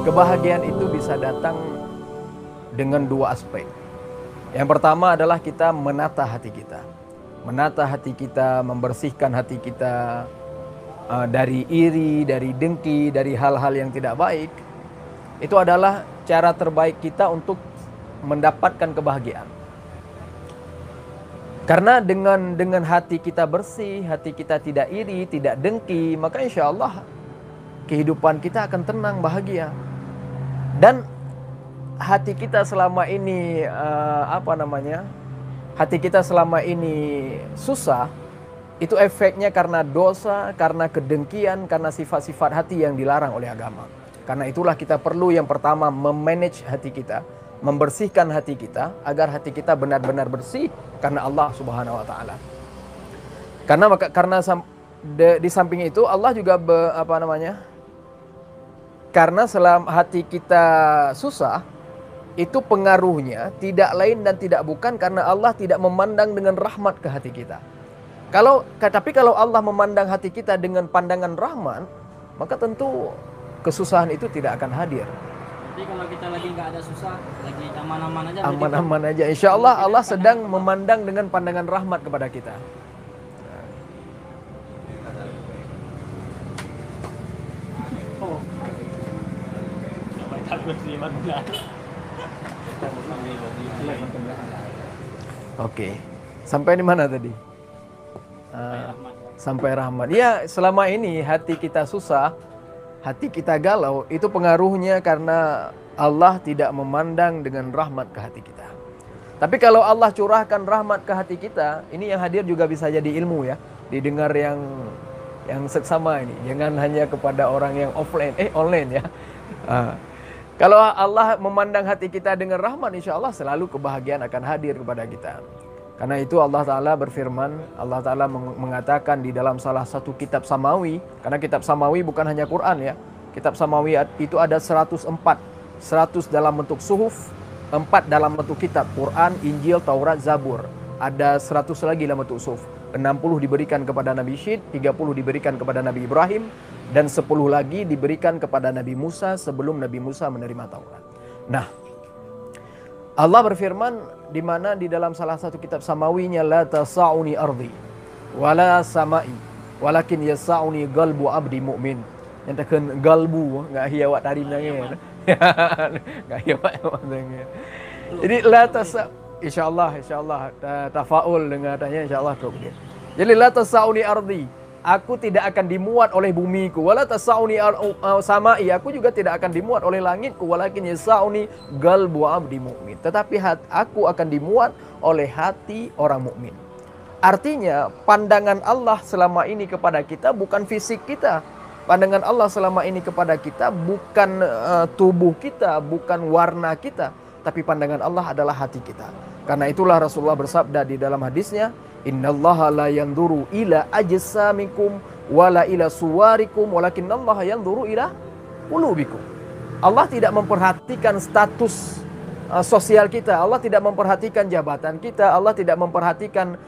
Kebahagiaan itu bisa datang dengan dua aspek. Yang pertama adalah kita menata hati kita. Menata hati kita, membersihkan hati kita dari iri, dari dengki, dari hal-hal yang tidak baik. Itu adalah cara terbaik kita untuk mendapatkan kebahagiaan. Karena dengan hati kita bersih, hati kita tidak iri, tidak dengki, maka insya Allah kehidupan kita akan tenang, bahagia. Dan hati kita selama ini hati kita selama ini susah, itu efeknya karena dosa, karena kedengkian, karena sifat-sifat hati yang dilarang oleh agama. Karena itulah kita perlu yang pertama memanage hati kita, membersihkan hati kita agar hati kita benar-benar bersih karena Allah Subhanahu wa taala. Karena di samping itu Allah juga karena selama hati kita susah, itu pengaruhnya tidak lain dan tidak bukan karena Allah tidak memandang dengan rahmat ke hati kita. Tapi kalau Allah memandang hati kita dengan pandangan rahmat, maka tentu kesusahan itu tidak akan hadir. Jadi kalau kita lagi nggak ada susah, lagi aman-aman aja. Aman-aman aja. Insya Allah Allah sedang memandang dengan pandangan rahmat kepada kita. Oke. Sampai di mana tadi? Sampai rahmat. Ya, selama ini hati kita susah, hati kita galau, itu pengaruhnya karena Allah tidak memandang dengan rahmat ke hati kita. Tapi kalau Allah curahkan rahmat ke hati kita, ini yang hadir juga bisa jadi ilmu ya, didengar yang seksama ini. Jangan hanya kepada orang yang online ya. Kalau Allah memandang hati kita dengan rahmat, insya Allah selalu kebahagiaan akan hadir kepada kita. Karena itu Allah Ta'ala berfirman, Allah Ta'ala mengatakan di dalam salah satu kitab Samawi, karena kitab Samawi bukan hanya Quran ya, kitab Samawi itu ada 104, 100 dalam bentuk suhuf, 4 dalam bentuk kitab, Quran, Injil, Taurat, Zabur. Ada 100 lagi dalam bentuk suhuf, 60 diberikan kepada Nabi Syed, 30 diberikan kepada Nabi Ibrahim, dan 10 lagi diberikan kepada Nabi Musa sebelum Nabi Musa menerima Taurat. Nah, Allah berfirman di mana di dalam salah satu kitab Samawinya, la tasa'uni ardi wala samai walakin yasa'uni qalbu abdi mu'min. Yang tekan galbu enggak hiawat tadi nangis. Enggak hiawat nangis. Jadi la tasa insyaallah tafaul dengan tanya insyaallah tu. Jadi la tasa'uni ardi, aku tidak akan dimuat oleh bumiku, wala tasa'uni samai, aku juga tidak akan dimuat oleh langitku, walakin yasa'uni qalbu abdi mu'min. Tetapi aku akan dimuat oleh hati orang mukmin. Artinya pandangan Allah selama ini kepada kita bukan fisik kita. Pandangan Allah selama ini kepada kita bukan tubuh kita, bukan warna kita, tapi pandangan Allah adalah hati kita. Karena itulah Rasulullah bersabda di dalam hadisnya, innallaha la yanzuru ila ajsamikum wala ila suwarikum walakinallaha yanzuru ila qulubikum. Allah tidak memperhatikan status sosial kita, Allah tidak memperhatikan jabatan kita, Allah tidak memperhatikan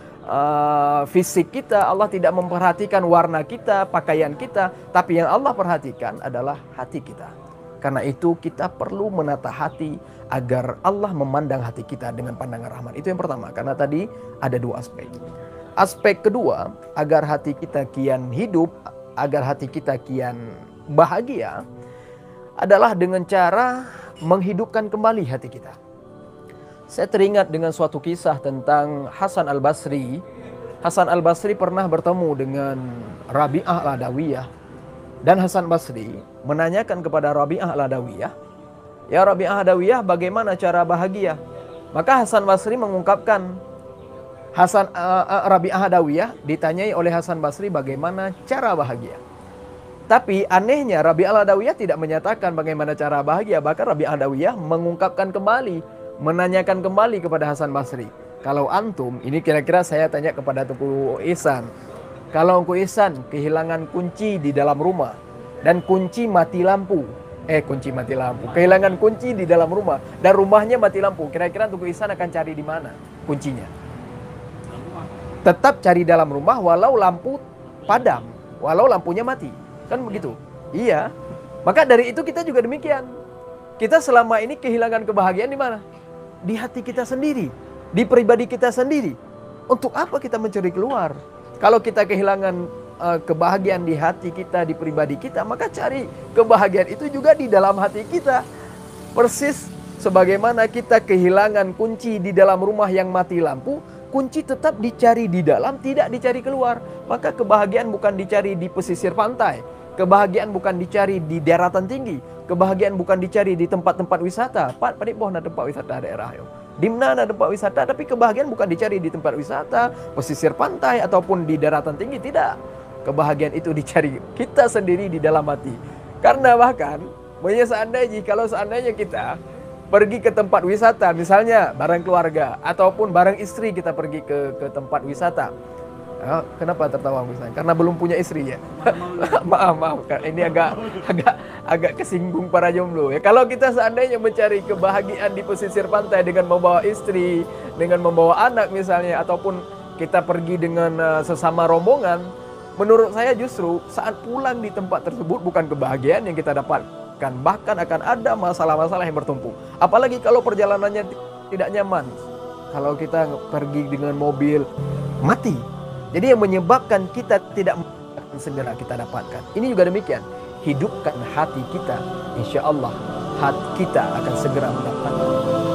fisik kita, Allah tidak memperhatikan warna kita, pakaian kita, tapi yang Allah perhatikan adalah hati kita. Karena itu kita perlu menata hati agar Allah memandang hati kita dengan pandangan rahmat. Itu yang pertama, karena tadi ada dua aspek. Aspek kedua, agar hati kita kian hidup, agar hati kita kian bahagia, adalah dengan cara menghidupkan kembali hati kita. Saya teringat dengan suatu kisah tentang Hasan al-Basri. Hasan al-Basri pernah bertemu dengan Rabi'ah al-Adawiyah. Dan Hasan Basri menanyakan kepada Rabi'ah al-Adawiyah, ya Rabi'ah al-Adawiyah, bagaimana cara bahagia? Maka Hasan Basri mengungkapkan, Rabi'ah al-Adawiyah ditanyai oleh Hasan Basri bagaimana cara bahagia. Tapi anehnya Rabi'ah al-Adawiyah tidak menyatakan bagaimana cara bahagia. Bahkan Rabi'ah al-Adawiyah mengungkapkan kembali, menanyakan kembali kepada Hasan Basri, kalau antum, ini kira-kira saya tanya kepada Tengku Ihsan, kalau Tengku Ihsan kehilangan kunci di dalam rumah dan kunci mati lampu, kunci mati lampu. Kehilangan kunci di dalam rumah dan rumahnya mati lampu. Kira-kira Tugu Ihsan akan cari di mana kuncinya? Tetap cari dalam rumah walau lampu padam, walau lampunya mati. Kan begitu? Iya. Maka dari itu kita juga demikian. Kita selama ini kehilangan kebahagiaan di mana? Di hati kita sendiri, di pribadi kita sendiri. Untuk apa kita mencari keluar? Kalau kita kehilangan kebahagiaan di hati kita, di pribadi kita, maka cari kebahagiaan itu juga di dalam hati kita. Persis sebagaimana kita kehilangan kunci di dalam rumah yang mati lampu, kunci tetap dicari di dalam, tidak dicari keluar. Maka kebahagiaan bukan dicari di pesisir pantai, kebahagiaan bukan dicari di daratan tinggi, kebahagiaan bukan dicari di tempat-tempat wisata. Pak, panik boh na tempat wisata daerah yo. Dimana ada tempat wisata, tapi kebahagiaan bukan dicari di tempat wisata, pesisir pantai ataupun di daratan tinggi, tidak. Kebahagiaan itu dicari kita sendiri di dalam hati. Karena bahkan, kalau seandainya kita pergi ke tempat wisata, misalnya bareng keluarga ataupun bareng istri kita pergi ke tempat wisata. Kenapa tertawa misalnya? Karena belum punya istri ya. maaf, ini agak kesinggung para jomblo ya. Kalau kita seandainya mencari kebahagiaan di pesisir pantai dengan membawa istri, dengan membawa anak misalnya, ataupun kita pergi dengan sesama rombongan, menurut saya justru saat pulang di tempat tersebut bukan kebahagiaan yang kita dapatkan, bahkan akan ada masalah-masalah yang bertumpuk. Apalagi kalau perjalanannya tidak nyaman. Kalau kita pergi dengan mobil mati. Jadi yang menyebabkan kita tidak segera kita dapatkan. Ini juga demikian. Hidupkan hati kita, insya Allah hati kita akan segera mendapatkan.